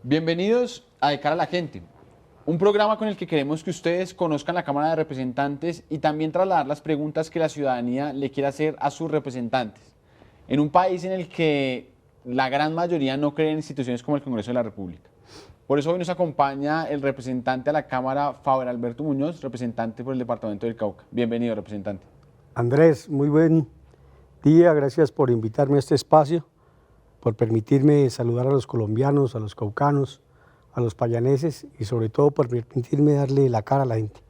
Bienvenidos a De Cara a la Gente, un programa con el que queremos que ustedes conozcan la Cámara de Representantes y también trasladar las preguntas que la ciudadanía le quiere hacer a sus representantes. En un país en el que la gran mayoría no cree en instituciones como el Congreso de la República. Por eso hoy nos acompaña el representante a la Cámara, Faber Alberto Muñoz, representante por el Departamento del Cauca. Bienvenido, representante. Andrés, muy buen día, gracias por invitarme a este espacio, por permitirme saludar a los colombianos, a los caucanos, a los payaneses y sobre todo por permitirme darle la cara a la gente.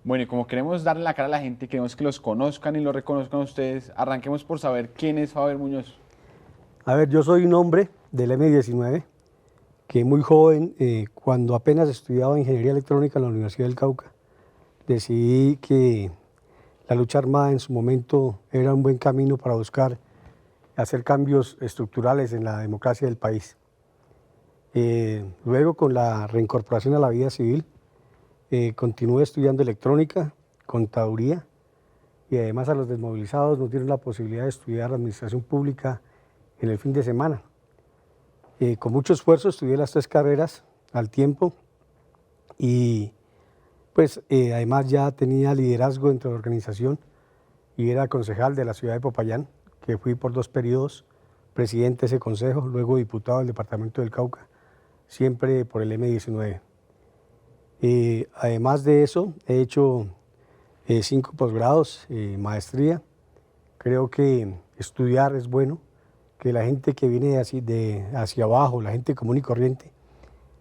Bueno, y como queremos darle la cara a la gente, queremos que los conozcan y los reconozcan ustedes, arranquemos por saber quién es Faber Muñoz. A ver, yo soy un hombre del M19 que muy joven, cuando apenas estudiaba Ingeniería Electrónica en la Universidad del Cauca, decidí que la lucha armada en su momento era un buen camino para buscar hacer cambios estructurales en la democracia del país. Luego, con la reincorporación a la vida civil, continué estudiando electrónica, contaduría, y además a los desmovilizados nos dieron la posibilidad de estudiar administración pública en el fin de semana. Con mucho esfuerzo estudié las 3 carreras al tiempo y pues además ya tenía liderazgo dentro de la organización y era concejal de la ciudad de Popayán, que fui por 2 periodos, presidente de ese consejo, luego diputado del departamento del Cauca, siempre por el M19. Además de eso, he hecho 5 posgrados, maestría. Creo que estudiar es bueno, que la gente que viene hacia abajo, la gente común y corriente,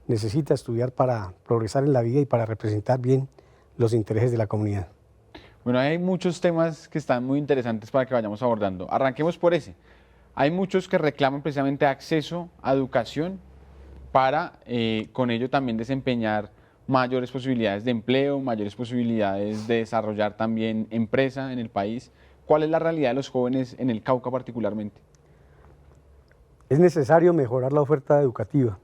necesita estudiar para progresar en la vida y para representar bien los intereses de la comunidad. Bueno, hay muchos temas que están muy interesantes para que vayamos abordando. Arranquemos por ese. Hay muchos que reclaman precisamente acceso a educación para con ello también desempeñar mayores posibilidades de empleo, mayores posibilidades de desarrollar también empresa en el país. ¿Cuál es la realidad de los jóvenes en el Cauca particularmente? Es necesario mejorar la oferta educativa.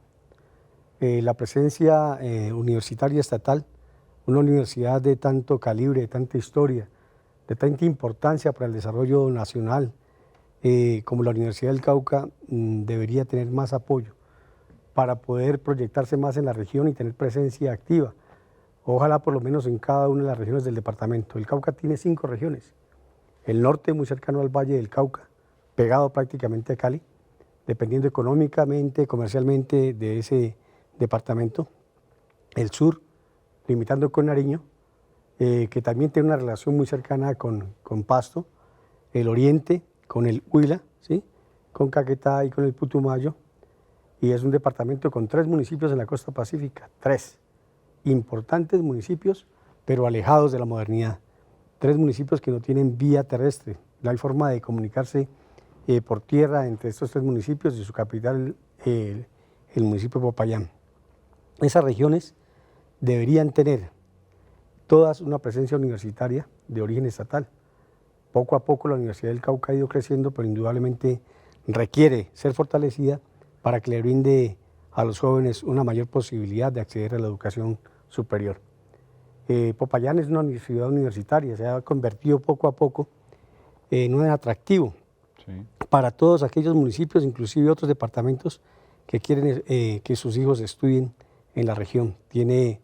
La presencia universitaria estatal, una universidad de tanto calibre, de tanta historia, de tanta importancia para el desarrollo nacional, como la Universidad del Cauca, debería tener más apoyo para poder proyectarse más en la región y tener presencia activa. Ojalá por lo menos en cada una de las regiones del departamento. El Cauca tiene 5 regiones. El norte, muy cercano al Valle del Cauca, pegado prácticamente a Cali, dependiendo económicamente, comercialmente de ese departamento. El sur, limitando con Nariño, que también tiene una relación muy cercana con Pasto. El oriente, con el Huila, ¿sí? Con Caquetá y con el Putumayo. Y es un departamento con 3 municipios en la costa pacífica, 3 importantes municipios, pero alejados de la modernidad. 3 municipios que no tienen vía terrestre, no hay forma de comunicarse por tierra entre estos 3 municipios y su capital, el municipio de Popayán. Esas regiones deberían tener todas una presencia universitaria de origen estatal. Poco a poco la Universidad del Cauca ha ido creciendo, pero indudablemente requiere ser fortalecida para que le brinde a los jóvenes una mayor posibilidad de acceder a la educación superior. Popayán es una ciudad universitaria, se ha convertido poco a poco en un atractivo para todos aquellos municipios, inclusive otros departamentos que quieren que sus hijos estudien en la región. Tiene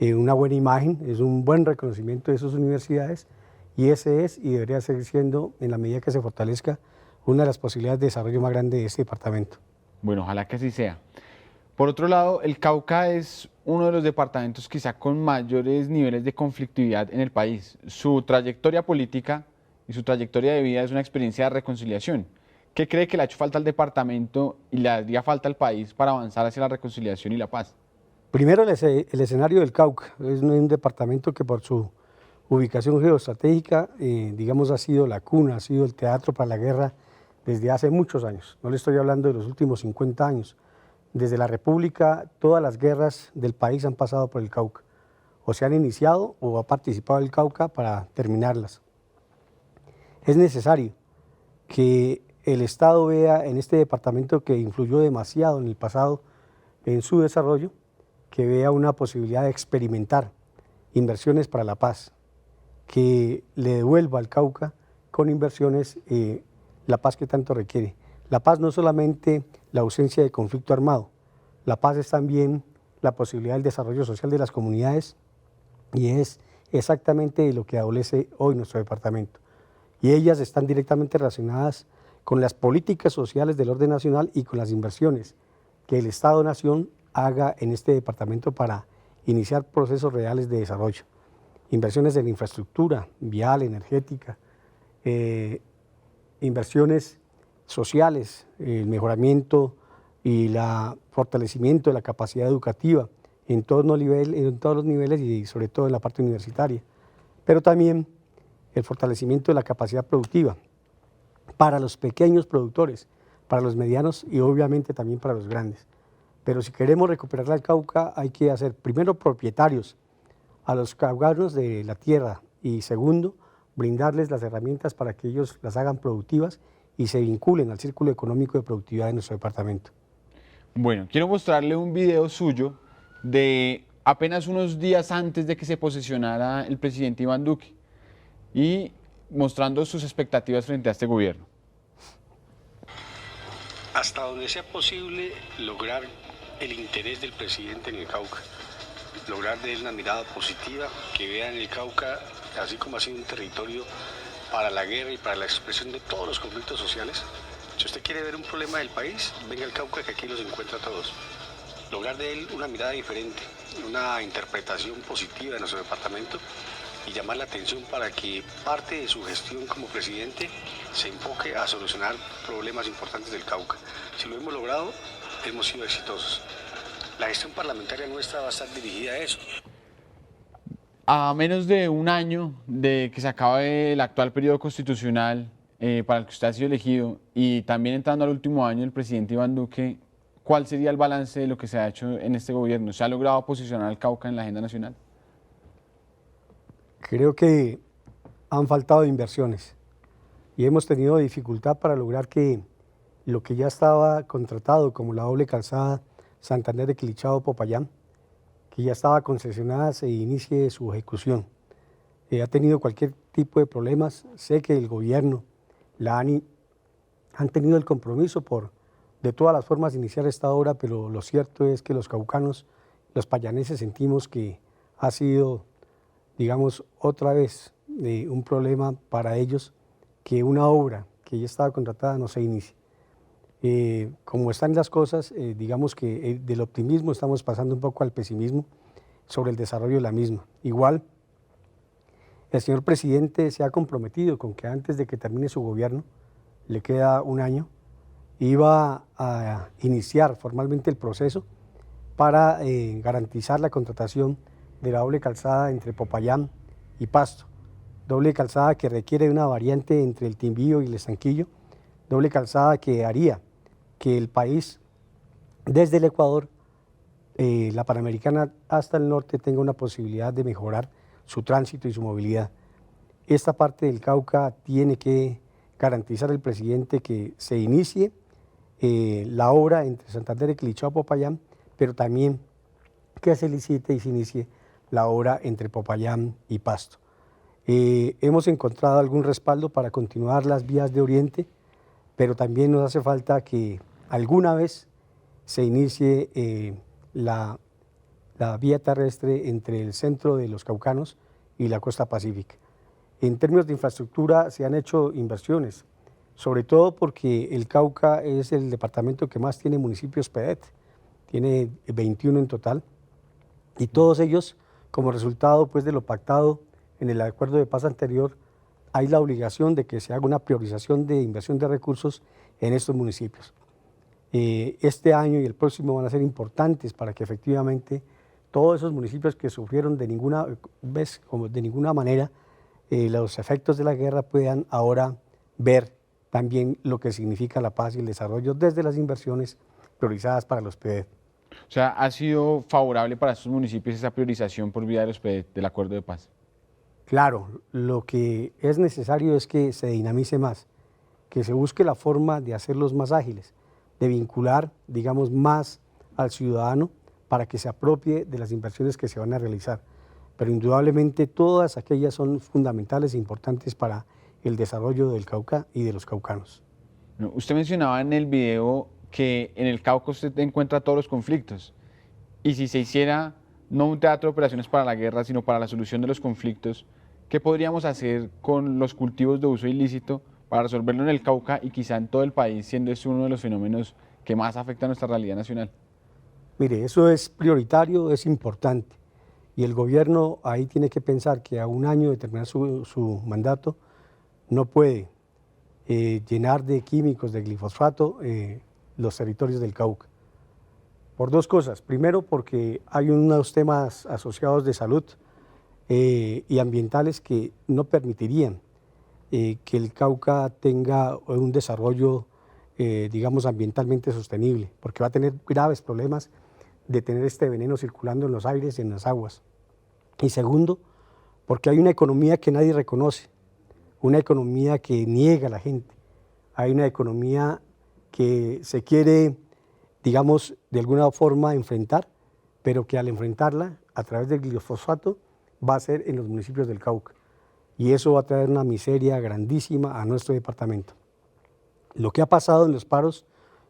una buena imagen, es un buen reconocimiento de sus universidades y ese es y debería seguir siendo, en la medida que se fortalezca, una de las posibilidades de desarrollo más grande de este departamento. Bueno, ojalá que así sea. Por otro lado, el Cauca es uno de los departamentos quizá con mayores niveles de conflictividad en el país. Su trayectoria política y su trayectoria de vida es una experiencia de reconciliación. ¿Qué cree que le ha hecho falta al departamento y le haría falta al país para avanzar hacia la reconciliación y la paz? Primero, el escenario del Cauca es un departamento que por su ubicación geoestratégica, digamos, ha sido la cuna, ha sido el teatro para la guerra desde hace muchos años. No le estoy hablando de los últimos 50 años. Desde la República, todas las guerras del país han pasado por el Cauca. O se han iniciado o ha participado el Cauca para terminarlas. Es necesario que el Estado vea en este departamento que influyó demasiado en el pasado en su desarrollo, que vea una posibilidad de experimentar inversiones para la paz, que le devuelva al Cauca con inversiones la paz que tanto requiere. La paz no es solamente la ausencia de conflicto armado, La paz es también la posibilidad del desarrollo social de las comunidades y es exactamente de lo que adolece hoy nuestro departamento. Y ellas están directamente relacionadas con las políticas sociales del orden nacional y con las inversiones que el Estado-Nación haga en este departamento para iniciar procesos reales de desarrollo. Inversiones en infraestructura, vial, energética, inversiones sociales, el mejoramiento y el fortalecimiento de la capacidad educativa en todos los niveles y sobre todo en la parte universitaria, pero también el fortalecimiento de la capacidad productiva para los pequeños productores, para los medianos y obviamente también para los grandes. Pero si queremos recuperar el Cauca hay que hacer primero propietarios a los caucanos de la tierra y segundo, brindarles las herramientas para que ellos las hagan productivas y se vinculen al círculo económico de productividad de nuestro departamento. Bueno, quiero mostrarle un video suyo de apenas unos días antes de que se posesionara el presidente Iván Duque y mostrando sus expectativas frente a este gobierno. Hasta donde sea posible lograr el interés del presidente en el Cauca, lograr de él una mirada positiva, que vea en el Cauca, así como ha sido un territorio para la guerra y para la expresión de todos los conflictos sociales. Si usted quiere ver un problema del país, venga al Cauca que aquí los encuentra a todos. Lograr de él una mirada diferente, una interpretación positiva de nuestro departamento y llamar la atención para que parte de su gestión como presidente se enfoque a solucionar problemas importantes del Cauca. Si lo hemos logrado, hemos sido exitosos. La gestión parlamentaria nuestra va a estar dirigida a eso. A menos de un año de que se acabe el actual periodo constitucional para el que usted ha sido elegido y también entrando al último año del presidente Iván Duque, ¿cuál sería el balance de lo que se ha hecho en este gobierno? ¿Se ha logrado posicionar al Cauca en la agenda nacional? Creo que han faltado inversiones y hemos tenido dificultad para lograr que lo que ya estaba contratado como la doble calzada Santander de Quilichao-Popayán, que ya estaba concesionada, se inicie su ejecución. Ha tenido cualquier tipo de problemas. Sé que el gobierno, la ANI, han tenido el compromiso por de todas las formas iniciar esta obra, pero lo cierto es que los caucanos, los payaneses sentimos que ha sido, digamos, otra vez un problema para ellos que una obra que ya estaba contratada no se inicie. Como están las cosas, digamos que del optimismo estamos pasando un poco al pesimismo sobre el desarrollo de la misma. Igual, el señor presidente se ha comprometido con que antes de que termine su gobierno, le queda un año, iba a iniciar formalmente el proceso para garantizar la contratación de la doble calzada entre Popayán y Pasto, doble calzada que requiere una variante entre el Timbío y el Estanquillo, doble calzada que haría que el país, desde el Ecuador, la Panamericana hasta el norte, tenga una posibilidad de mejorar su tránsito y su movilidad. Esta parte del Cauca tiene que garantizar el presidente que se inicie la obra entre Santander y Quilichao-Popayán, pero también que se licite y se inicie la obra entre Popayán y Pasto. Hemos encontrado algún respaldo para continuar las vías de Oriente, pero también nos hace falta que alguna vez se inicie la vía terrestre entre el centro de los Caucanos y la costa pacífica. En términos de infraestructura se han hecho inversiones, sobre todo porque el Cauca es el departamento que más tiene municipios PEDET, tiene 21 en total, y todos ellos, como resultado pues, de lo pactado en el acuerdo de paz anterior, hay la obligación de que se haga una priorización de inversión de recursos en estos municipios. Este año y el próximo van a ser importantes para que efectivamente todos esos municipios que sufrieron de ninguna manera los efectos de la guerra puedan ahora ver también lo que significa la paz y el desarrollo desde las inversiones priorizadas para los PEDET. O sea, ¿ha sido favorable para estos municipios esa priorización por vía de los PEDET del acuerdo de paz? Claro, lo que es necesario es que se dinamice más, que se busque la forma de hacerlos más ágiles, de vincular, digamos, más al ciudadano para que se apropie de las inversiones que se van a realizar. Pero indudablemente todas aquellas son fundamentales e importantes para el desarrollo del Cauca y de los caucanos. Usted mencionaba en el video que en el Cauca usted encuentra todos los conflictos. Y si se hiciera no un teatro de operaciones para la guerra, sino para la solución de los conflictos, ¿qué podríamos hacer con los cultivos de uso ilícito para resolverlo en el Cauca y quizá en todo el país, siendo este uno de los fenómenos que más afecta a nuestra realidad nacional? Mire, eso es prioritario, es importante. Y el gobierno ahí tiene que pensar que a un año de terminar su mandato no puede llenar de químicos, de glifosato, los territorios del Cauca. Por dos cosas. Primero, porque hay unos temas asociados de salud y ambientales que no permitirían que el Cauca tenga un desarrollo, digamos, ambientalmente sostenible, porque va a tener graves problemas de tener este veneno circulando en los aires y en las aguas. Y segundo, porque hay una economía que nadie reconoce, una economía que niega a la gente, hay una economía que se quiere, digamos, de alguna forma enfrentar, pero que al enfrentarla a través del glifosato va a ser en los municipios del Cauca. Y eso va a traer una miseria grandísima a nuestro departamento. Lo que ha pasado en los paros,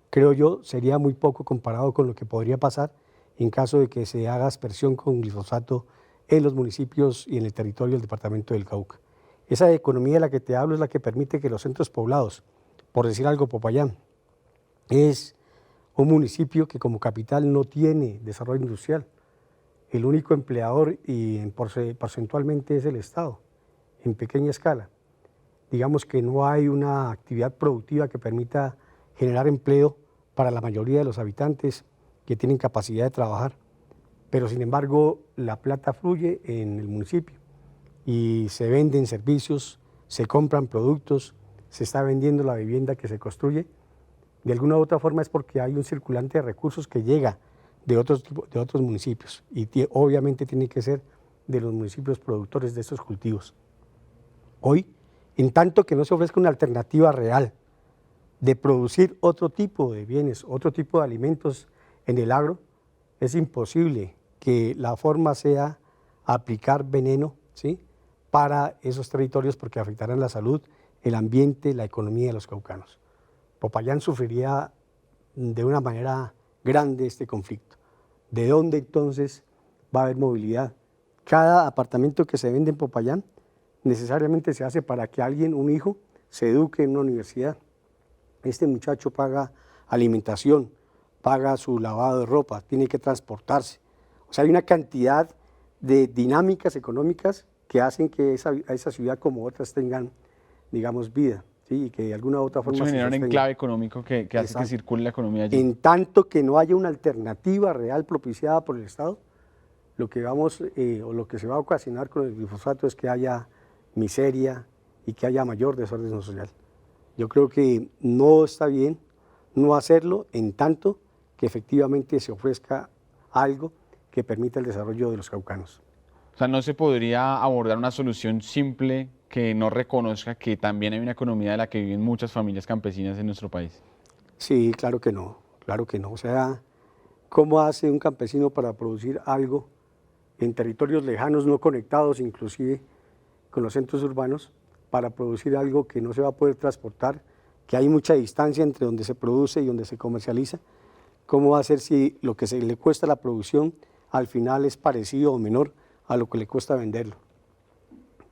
creo yo, sería muy poco comparado con lo que podría pasar en caso de que se haga aspersión con glifosato en los municipios y en el territorio del departamento del Cauca. Esa economía de la que te hablo es la que permite que los centros poblados, por decir algo, Popayán, es un municipio que como capital no tiene desarrollo industrial. El único empleador y porcentualmente es el Estado, en pequeña escala. Digamos que no hay una actividad productiva que permita generar empleo para la mayoría de los habitantes que tienen capacidad de trabajar. Pero sin embargo, la plata fluye en el municipio y se venden servicios, se compran productos, se está vendiendo la vivienda que se construye. De alguna u otra forma es porque hay un circulante de recursos que llega de otros municipios y obviamente tiene que ser de los municipios productores de estos cultivos. Hoy, en tanto que no se ofrezca una alternativa real de producir otro tipo de bienes, otro tipo de alimentos en el agro, es imposible que la forma sea aplicar veneno, ¿sí?, para esos territorios porque afectarán la salud, el ambiente, la economía de los caucanos. Popayán sufriría de una manera grande este conflicto. ¿De dónde entonces va a haber movilidad? Cada apartamento que se vende en Popayán necesariamente se hace para que alguien, un hijo, se eduque en una universidad. Este muchacho paga alimentación, paga su lavado de ropa, tiene que transportarse. O sea, hay una cantidad de dinámicas económicas que hacen que esa ciudad como otras tengan, digamos, vida, ¿sí?, y que de alguna u otra forma eso se genera un sostengan. enclave económico que hace que circule la economía allí. En tanto que no haya una alternativa real propiciada por el Estado, lo que o lo que se va a ocasionar con el glifosato es que haya miseria y que haya mayor desorden social. Yo creo que no está bien no hacerlo en tanto que efectivamente se ofrezca algo que permita el desarrollo de los caucanos. O sea, ¿no se podría abordar una solución simple que no reconozca que también hay una economía de la que viven muchas familias campesinas en nuestro país? Sí, claro que no, claro que no. O sea, ¿cómo hace un campesino para producir algo en territorios lejanos, no conectados inclusive con los centros urbanos, para producir algo que no se va a poder transportar, que hay mucha distancia entre donde se produce y donde se comercializa? ¿Cómo va a hacer si lo que le cuesta la producción al final es parecido o menor a lo que le cuesta venderlo?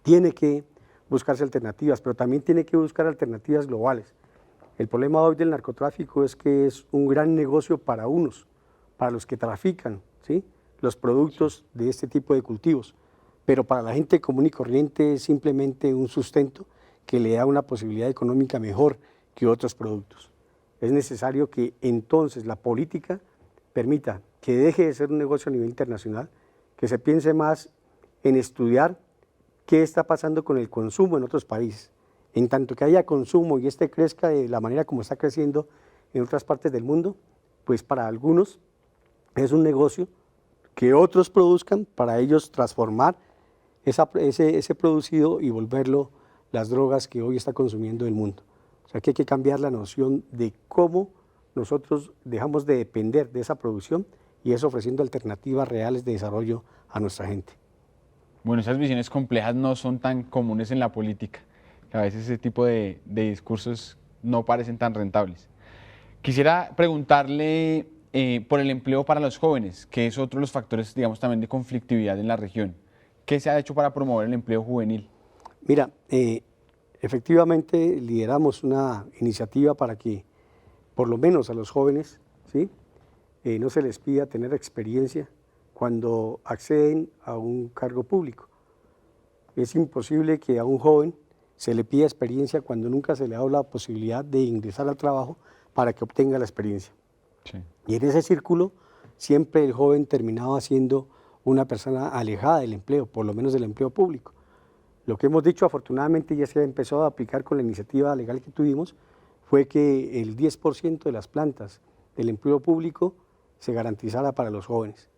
Tiene que buscarse alternativas, pero también tiene que buscar alternativas globales. El problema hoy del narcotráfico es que es un gran negocio para unos, para los que trafican, ¿sí?, los productos de este tipo de cultivos, pero para la gente común y corriente es simplemente un sustento que le da una posibilidad económica mejor que otros productos. Es necesario que entonces la política permita que deje de ser un negocio a nivel internacional, que se piense más en estudiar qué está pasando con el consumo en otros países. En tanto que haya consumo y este crezca de la manera como está creciendo en otras partes del mundo, pues para algunos es un negocio que otros produzcan para ellos transformar ese producido y volverlo las drogas que hoy está consumiendo el mundo. O sea que hay que cambiar la noción de cómo nosotros dejamos de depender de esa producción y es ofreciendo alternativas reales de desarrollo a nuestra gente. Bueno, esas visiones complejas no son tan comunes en la política, que a veces ese tipo de discursos no parecen tan rentables. Quisiera preguntarle por el empleo para los jóvenes, que es otro de los factores, digamos, también de conflictividad en la región. ¿Qué se ha hecho para promover el empleo juvenil? Mira, efectivamente lideramos una iniciativa para que por lo menos a los jóvenes, ¿sí? No se les pida tener experiencia cuando acceden a un cargo público. Es imposible que a un joven se le pida experiencia cuando nunca se le ha dado la posibilidad de ingresar al trabajo para que obtenga la experiencia. Sí. Y en ese círculo siempre el joven terminaba siendo una persona alejada del empleo, por lo menos del empleo público. Lo que hemos dicho afortunadamente ya se ha empezado a aplicar con la iniciativa legal que tuvimos, fue que el 10% de las plantas del empleo público se garantizara para los jóvenes.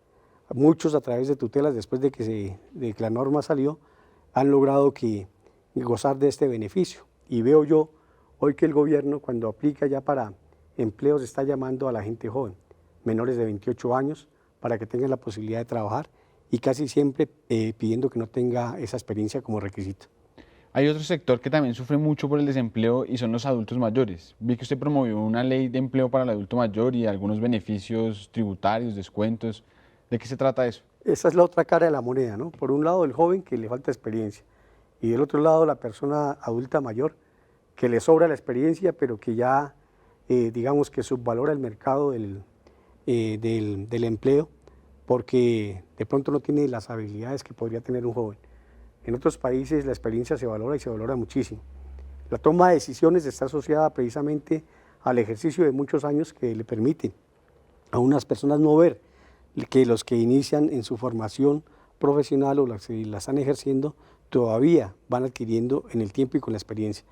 Muchos a través de tutelas, después de que la norma salió, han logrado gozar de este beneficio. Y veo yo hoy que el gobierno, cuando aplica ya para empleos, está llamando a la gente joven, menores de 28 años, para que tengan la posibilidad de trabajar y casi siempre pidiendo que no tenga esa experiencia como requisito. Hay otro sector que también sufre mucho por el desempleo y son los adultos mayores. Vi que usted promovió una ley de empleo para el adulto mayor y algunos beneficios tributarios, descuentos. ¿De qué se trata eso? Esa es la otra cara de la moneda, ¿no? Por un lado el joven que le falta experiencia y del otro lado la persona adulta mayor que le sobra la experiencia pero que ya digamos que subvalora el mercado del empleo porque de pronto no tiene las habilidades que podría tener un joven. En otros países la experiencia se valora y se valora muchísimo. La toma de decisiones está asociada precisamente al ejercicio de muchos años que le permiten a unas personas no ver que los que inician en su formación profesional o las que la están ejerciendo todavía van adquiriendo en el tiempo y con la experiencia.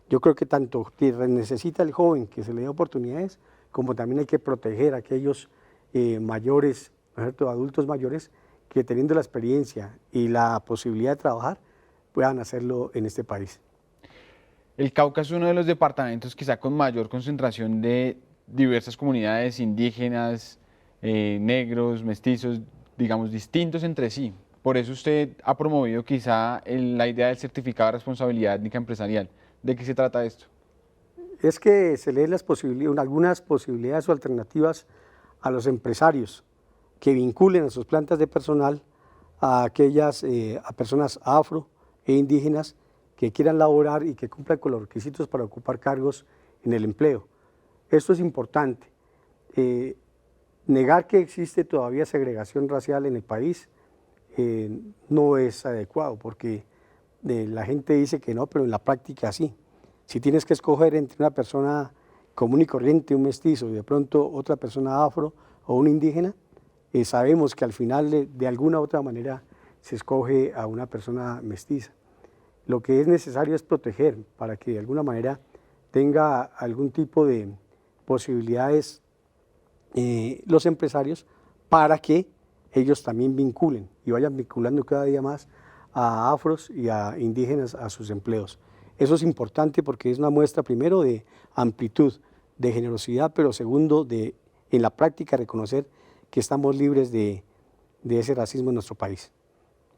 Yo creo que tanto necesita el joven que se le dé oportunidades, como también hay que proteger a aquellos mayores, ¿no es cierto?, adultos mayores, que teniendo la experiencia y la posibilidad de trabajar, puedan hacerlo en este país. El Cauca es uno de los departamentos quizá con mayor concentración de diversas comunidades indígenas, negros, mestizos, digamos, distintos entre sí. Por eso usted ha promovido quizá la idea del certificado de responsabilidad étnica empresarial. ¿De qué se trata esto? Es que se leen algunas posibilidades o alternativas a los empresarios que vinculen a sus plantas de personal a personas afro e indígenas que quieran laborar y que cumplan con los requisitos para ocupar cargos en el empleo. Esto es importante. Negar que existe todavía segregación racial en el país no es adecuado porque la gente dice que no, pero en la práctica sí. Si tienes que escoger entre una persona común y corriente, un mestizo, y de pronto otra persona afro o un indígena, sabemos que al final de alguna u otra manera se escoge a una persona mestiza. Lo que es necesario es proteger para que de alguna manera tenga algún tipo de posibilidades los empresarios para que ellos también vinculen y vayan vinculando cada día más a afros y a indígenas a sus empleos. Eso es importante porque es una muestra primero de amplitud, de generosidad, pero segundo en la práctica reconocer que estamos libres de ese racismo en nuestro país.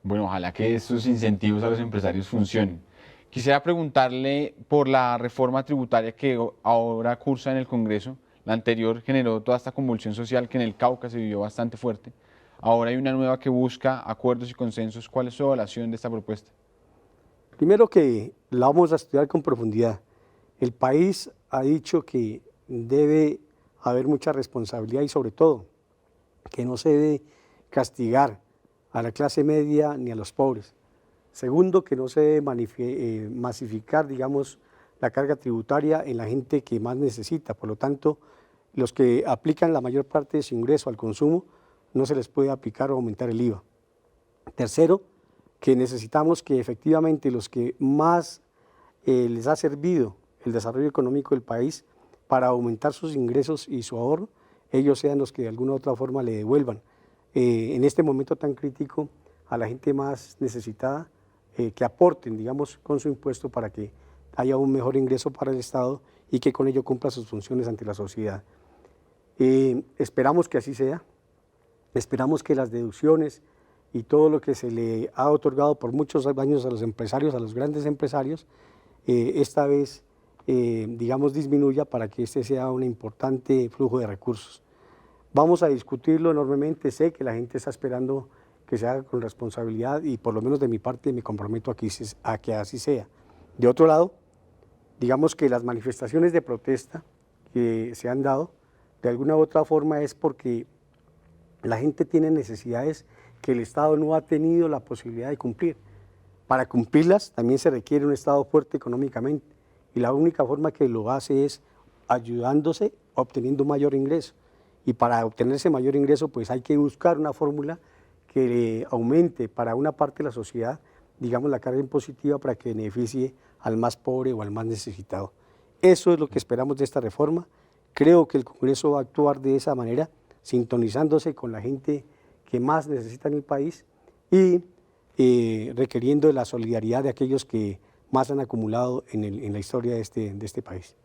Bueno, ojalá que estos incentivos a los empresarios funcionen. Quisiera preguntarle por la reforma tributaria que ahora cursa en el Congreso. La anterior generó toda esta convulsión social que en el Cauca se vivió bastante fuerte. Ahora hay una nueva que busca acuerdos y consensos. ¿Cuál es su evaluación de esta propuesta? Primero que la vamos a estudiar con profundidad. El país ha dicho que debe haber mucha responsabilidad y sobre todo que no se debe castigar a la clase media ni a los pobres. Segundo, que no se debe masificar, digamos, la carga tributaria en la gente que más necesita. Por lo tanto, los que aplican la mayor parte de su ingreso al consumo, no se les puede aplicar o aumentar el IVA. Tercero, que necesitamos que efectivamente los que más les ha servido el desarrollo económico del país para aumentar sus ingresos y su ahorro, ellos sean los que de alguna u otra forma le devuelvan en este momento tan crítico a la gente más necesitada, que aporten, digamos, con su impuesto para que haya un mejor ingreso para el Estado y que con ello cumpla sus funciones ante la sociedad. Esperamos que así sea, esperamos que las deducciones y todo lo que se le ha otorgado por muchos años a los empresarios, a los grandes empresarios, esta vez digamos, disminuya para que este sea un importante flujo de recursos. Vamos a discutirlo enormemente, sé que la gente está esperando que se haga con responsabilidad y por lo menos de mi parte me comprometo a que así sea. De otro lado, digamos que las manifestaciones de protesta que se han dado, de alguna u otra forma es porque la gente tiene necesidades que el Estado no ha tenido la posibilidad de cumplir. Para cumplirlas también se requiere un Estado fuerte económicamente y la única forma que lo hace es ayudándose, obteniendo un mayor ingreso. Y para obtener ese mayor ingreso pues hay que buscar una fórmula que aumente para una parte de la sociedad, digamos, la carga impositiva para que beneficie al más pobre o al más necesitado. Eso es lo que esperamos de esta reforma. Creo que el Congreso va a actuar de esa manera, sintonizándose con la gente que más necesita en el país y requiriendo de la solidaridad de aquellos que más han acumulado en la historia de este país.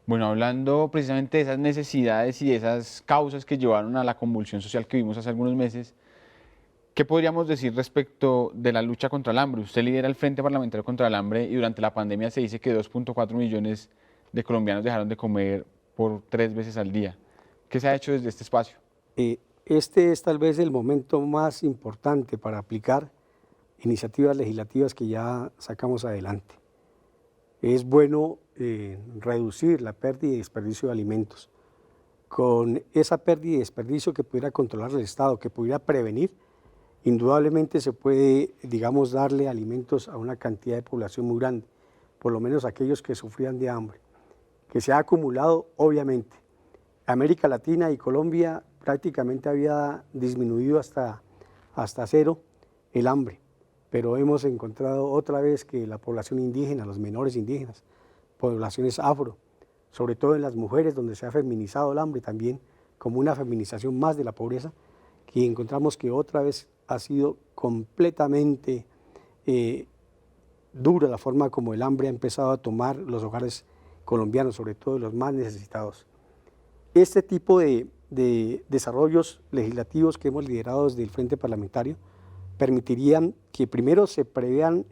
Bueno, hablando precisamente de esas necesidades y de esas causas que llevaron a la convulsión social que vimos hace algunos meses, ¿qué podríamos decir respecto de la lucha contra el hambre? Usted lidera el Frente Parlamentario contra el Hambre y durante la pandemia se dice que 2.4 millones de colombianos dejaron de comer por 3 veces al día. ¿Qué se ha hecho desde este espacio? Este es tal vez el momento más importante para aplicar iniciativas legislativas que ya sacamos adelante. Es bueno reducir la pérdida y desperdicio de alimentos. Con esa pérdida y desperdicio que pudiera controlar el Estado, que pudiera prevenir, indudablemente se puede, digamos, darle alimentos a una cantidad de población muy grande, por lo menos aquellos que sufrían de hambre, que se ha acumulado, obviamente. América Latina y Colombia prácticamente había disminuido hasta cero el hambre, pero hemos encontrado otra vez que la población indígena, los menores indígenas, poblaciones afro, sobre todo en las mujeres donde se ha feminizado el hambre también, como una feminización más de la pobreza, que encontramos que otra vez ha sido completamente dura la forma como el hambre ha empezado a tomar los hogares colombianos, sobre todo los más necesitados. Este tipo de desarrollos legislativos que hemos liderado desde el Frente Parlamentario permitirían que primero se prevean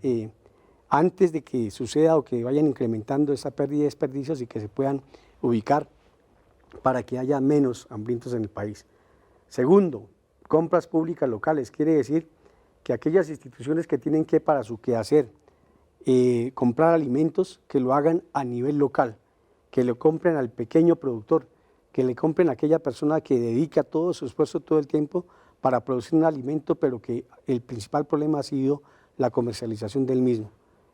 antes de que suceda o que vayan incrementando esa pérdida de desperdicios y que se puedan ubicar para que haya menos hambrientos en el país. Segundo, compras públicas locales, quiere decir que aquellas instituciones que tienen que para su quehacer comprar alimentos, que lo hagan a nivel local, que lo compren al pequeño productor, que le compren a aquella persona que dedica todo su esfuerzo todo el tiempo para producir un alimento, pero que el principal problema ha sido la comercialización del mismo.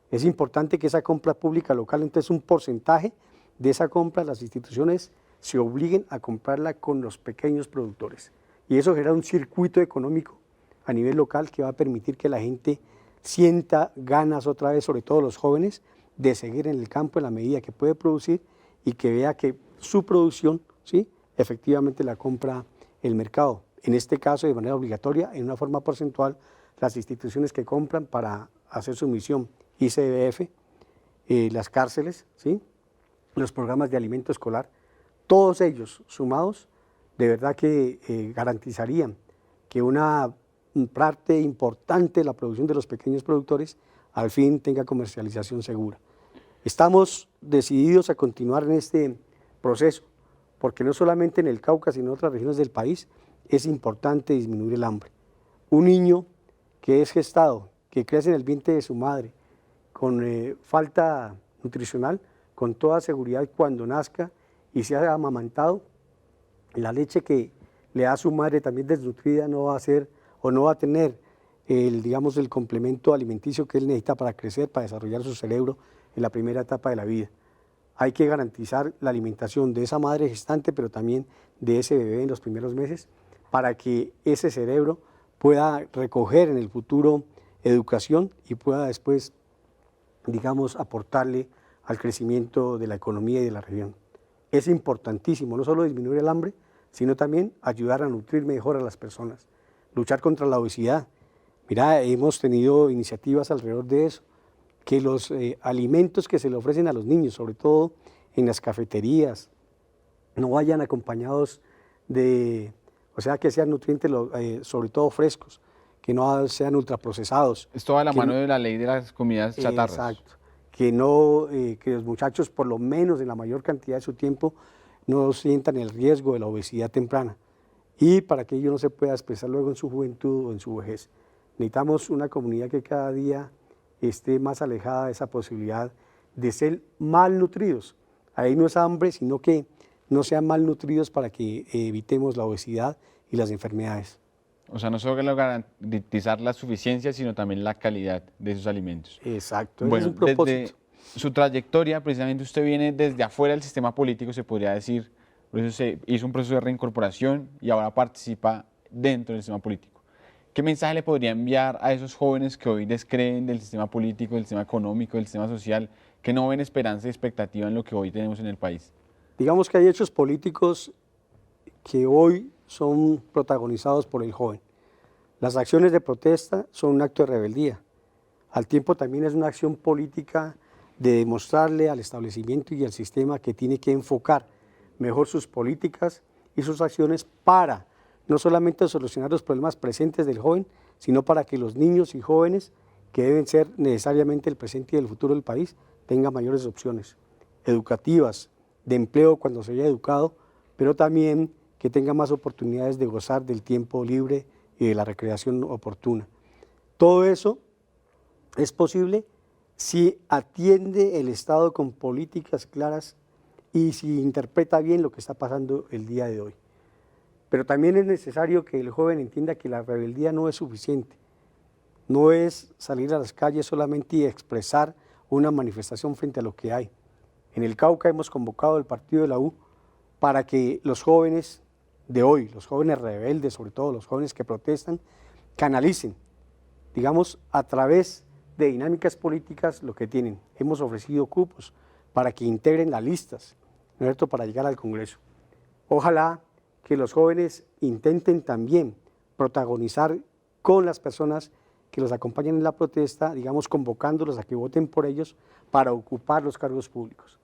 Es importante que esa compra pública local, entonces un porcentaje de esa compra, las instituciones se obliguen a comprarla con los pequeños productores. Y eso genera un circuito económico a nivel local que va a permitir que la gente sienta ganas otra vez, sobre todo los jóvenes, de seguir en el campo en la medida que puede producir y que vea que su producción, ¿sí?, efectivamente la compra el mercado. En este caso, de manera obligatoria, en una forma porcentual, las instituciones que compran para hacer su misión, ICBF, las cárceles, ¿sí?, los programas de alimento escolar, todos ellos sumados, de verdad que garantizarían que una parte importante de la producción de los pequeños productores al fin tenga comercialización segura. Estamos decididos a continuar en este proceso, porque no solamente en el Cauca, sino en otras regiones del país, es importante disminuir el hambre. Un niño que es gestado, que crece en el vientre de su madre, con falta nutricional, con toda seguridad cuando nazca y sea amamantado, la leche que le da su madre también desnutrida no va a ser o no va a tener el complemento alimenticio que él necesita para crecer, para desarrollar su cerebro en la primera etapa de la vida. Hay que garantizar la alimentación de esa madre gestante, pero también de ese bebé en los primeros meses, para que ese cerebro pueda recoger en el futuro educación y pueda después, digamos, aportarle al crecimiento de la economía y de la región. Es importantísimo no solo disminuir el hambre, sino también ayudar a nutrir mejor a las personas, luchar contra la obesidad. Mira, hemos tenido iniciativas alrededor de eso, que los alimentos que se le ofrecen a los niños, sobre todo en las cafeterías, no vayan acompañados de, o sea, que sean nutrientes sobre todo frescos, que no sean ultraprocesados. Esto va a la mano de la ley de las comidas chatarras. Exacto. que los muchachos, por lo menos en la mayor cantidad de su tiempo, no sientan el riesgo de la obesidad temprana y para que ello no se pueda expresar luego en su juventud o en su vejez. Necesitamos una comunidad que cada día esté más alejada de esa posibilidad de ser malnutridos. Ahí no es hambre, sino que no sean malnutridos para que evitemos la obesidad y las enfermedades. O sea, no solo garantizar la suficiencia, sino también la calidad de esos alimentos. Exacto, ese Bueno, es un propósito. desde su trayectoria, precisamente usted viene desde afuera del sistema político, se podría decir, por eso se hizo un proceso de reincorporación y ahora participa dentro del sistema político. ¿Qué mensaje le podría enviar a esos jóvenes que hoy descreen del sistema político, del sistema económico, del sistema social, que no ven esperanza y expectativa en lo que hoy tenemos en el país? Digamos que hay hechos políticos que hoy son protagonizados por el joven. Las acciones de protesta son un acto de rebeldía. Al tiempo también es una acción política de demostrarle al establecimiento y al sistema que tiene que enfocar mejor sus políticas y sus acciones para no solamente solucionar los problemas presentes del joven, sino para que los niños y jóvenes, que deben ser necesariamente el presente y el futuro del país, tengan mayores opciones educativas, de empleo cuando se haya educado, pero también que tenga más oportunidades de gozar del tiempo libre y de la recreación oportuna. Todo eso es posible si atiende el Estado con políticas claras y si interpreta bien lo que está pasando el día de hoy. Pero también es necesario que el joven entienda que la rebeldía no es suficiente. No es salir a las calles solamente y expresar una manifestación frente a lo que hay. En el Cauca hemos convocado el partido de la U para que los jóvenes de hoy, los jóvenes rebeldes, sobre todo los jóvenes que protestan, canalicen, digamos, a través de dinámicas políticas lo que tienen. Hemos ofrecido cupos para que integren las listas, ¿no es cierto?, para llegar al Congreso. Ojalá que los jóvenes intenten también protagonizar con las personas que los acompañan en la protesta, digamos, convocándolos a que voten por ellos para ocupar los cargos públicos.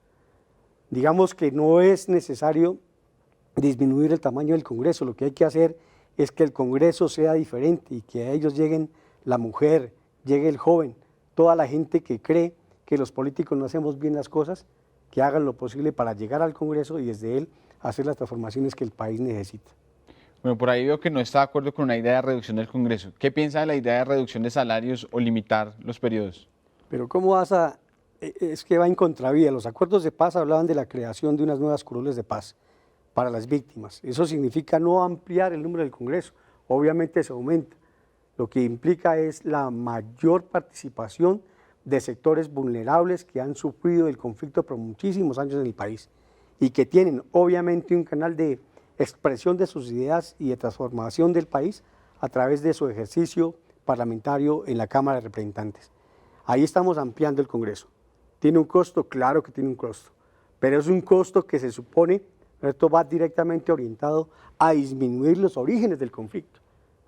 Digamos que no es necesario disminuir el tamaño del Congreso, lo que hay que hacer es que el Congreso sea diferente y que a ellos lleguen la mujer, llegue el joven, toda la gente que cree que los políticos no hacemos bien las cosas, que hagan lo posible para llegar al Congreso y desde él hacer las transformaciones que el país necesita. Bueno, por ahí veo que no está de acuerdo con una idea de reducción del Congreso. ¿Qué piensa de la idea de reducción de salarios o limitar los periodos? Pero ¿cómo vas a...? Es que va en contravía. Los acuerdos de paz hablaban de la creación de unas nuevas curules de paz para las víctimas. Eso significa no ampliar el número del Congreso. Obviamente se aumenta. Lo que implica es la mayor participación de sectores vulnerables que han sufrido el conflicto por muchísimos años en el país y que tienen obviamente un canal de expresión de sus ideas y de transformación del país a través de su ejercicio parlamentario en la Cámara de Representantes. Ahí estamos ampliando el Congreso. ¿Tiene un costo? Claro que tiene un costo, pero es un costo que se supone, esto va directamente orientado a disminuir los orígenes del conflicto,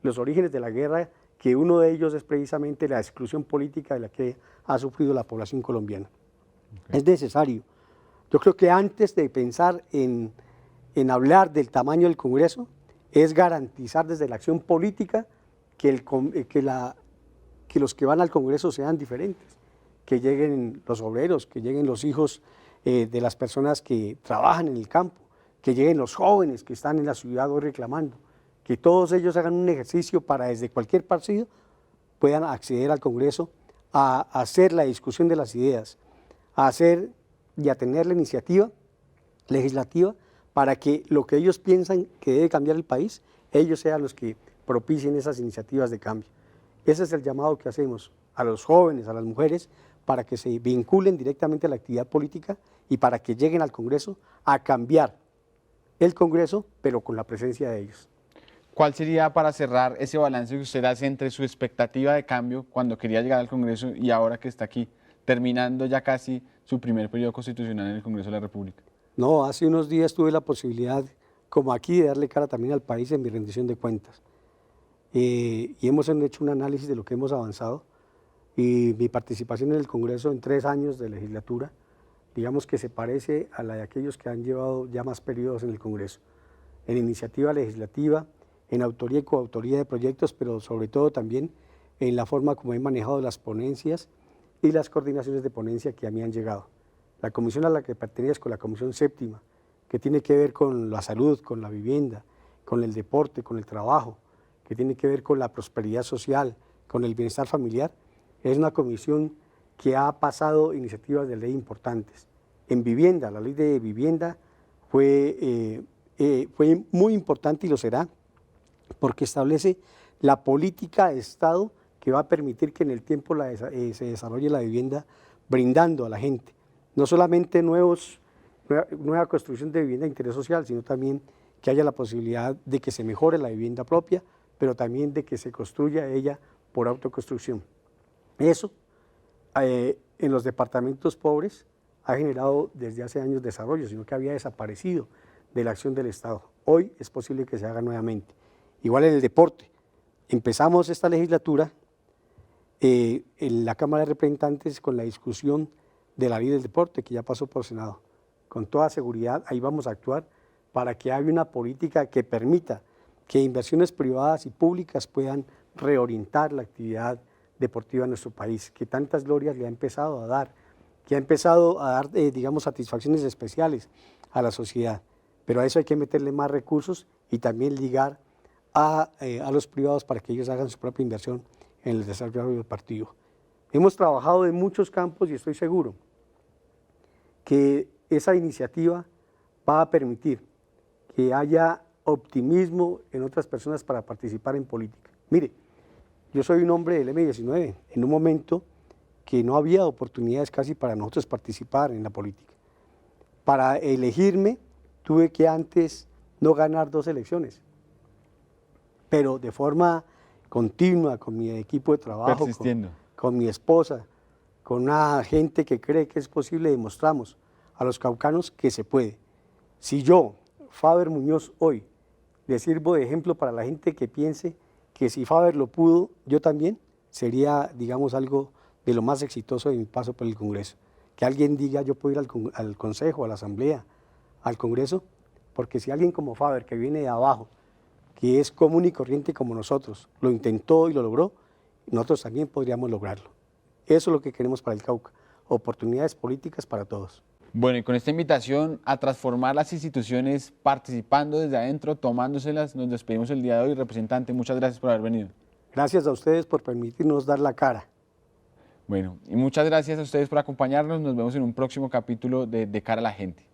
los orígenes de la guerra, que uno de ellos es precisamente la exclusión política de la que ha sufrido la población colombiana. Okay. Es necesario. Yo creo que antes de pensar en hablar del tamaño del Congreso, es garantizar desde la acción política que los que van al Congreso sean diferentes, que lleguen los obreros, que lleguen los hijos de las personas que trabajan en el campo, que lleguen los jóvenes que están en la ciudad hoy reclamando, que todos ellos hagan un ejercicio para desde cualquier partido puedan acceder al Congreso a hacer la discusión de las ideas, a hacer y a tener la iniciativa legislativa para que lo que ellos piensan que debe cambiar el país, ellos sean los que propicien esas iniciativas de cambio. Ese es el llamado que hacemos a los jóvenes, a las mujeres, para que se vinculen directamente a la actividad política y para que lleguen al Congreso a cambiar el Congreso, pero con la presencia de ellos. ¿Cuál sería, para cerrar, ese balance que usted hace entre su expectativa de cambio cuando quería llegar al Congreso y ahora que está aquí, terminando ya casi su primer periodo constitucional en el Congreso de la República? No, hace unos días tuve la posibilidad, como aquí, de darle cara también al país en mi rendición de cuentas. Y hemos hecho un análisis de lo que hemos avanzado y mi participación en el Congreso en 3 años de legislatura, digamos que se parece a la de aquellos que han llevado ya más periodos en el Congreso, en iniciativa legislativa, en autoría y coautoría de proyectos, pero sobre todo también en la forma como he manejado las ponencias y las coordinaciones de ponencia que a mí han llegado. La comisión a la que pertenezco, la comisión séptima, que tiene que ver con la salud, con la vivienda, con el deporte, con el trabajo, que tiene que ver con la prosperidad social, con el bienestar familiar, es una comisión que ha pasado iniciativas de ley importantes. En vivienda, la ley de vivienda fue muy importante y lo será, porque establece la política de Estado que va a permitir que en el tiempo se desarrolle la vivienda brindando a la gente, no solamente nueva construcción de vivienda de interés social, sino también que haya la posibilidad de que se mejore la vivienda propia, pero también de que se construya ella por autoconstrucción. Eso en los departamentos pobres ha generado desde hace años desarrollo, sino que había desaparecido de la acción del Estado. Hoy es posible que se haga nuevamente. Igual en el deporte. Empezamos esta legislatura en la Cámara de Representantes con la discusión de la ley del deporte, que ya pasó por Senado. Con toda seguridad, ahí vamos a actuar para que haya una política que permita que inversiones privadas y públicas puedan reorientar la actividad deportiva en nuestro país, que tantas glorias le ha empezado a dar, que ha empezado a dar, digamos, satisfacciones especiales a la sociedad. Pero a eso hay que meterle más recursos y también ligar a los privados para que ellos hagan su propia inversión en el desarrollo deportivo. Hemos trabajado en muchos campos y estoy seguro que esa iniciativa va a permitir que haya optimismo en otras personas para participar en política. Mire, yo soy un hombre del M19, en un momento que no había oportunidades casi para nosotros participar en la política. Para elegirme tuve que antes no ganar 2 elecciones, pero de forma continua, con mi equipo de trabajo, con mi esposa, con una gente que cree que es posible, demostramos a los caucanos que se puede. Si yo, Faber Muñoz, hoy le sirvo de ejemplo para la gente que piense que si Faber lo pudo, yo también, sería, digamos, algo de lo más exitoso de mi paso por el Congreso. Que alguien diga, yo puedo ir al Consejo, a la Asamblea, al Congreso, porque si alguien como Faber, que viene de abajo, que es común y corriente como nosotros, lo intentó y lo logró, nosotros también podríamos lograrlo. Eso es lo que queremos para el Cauca, oportunidades políticas para todos. Bueno, y con esta invitación a transformar las instituciones, participando desde adentro, tomándoselas, nos despedimos el día de hoy. Representante, muchas gracias por haber venido. Gracias a ustedes por permitirnos dar la cara. Bueno, y muchas gracias a ustedes por acompañarnos. Nos vemos en un próximo capítulo de Cara a la Gente.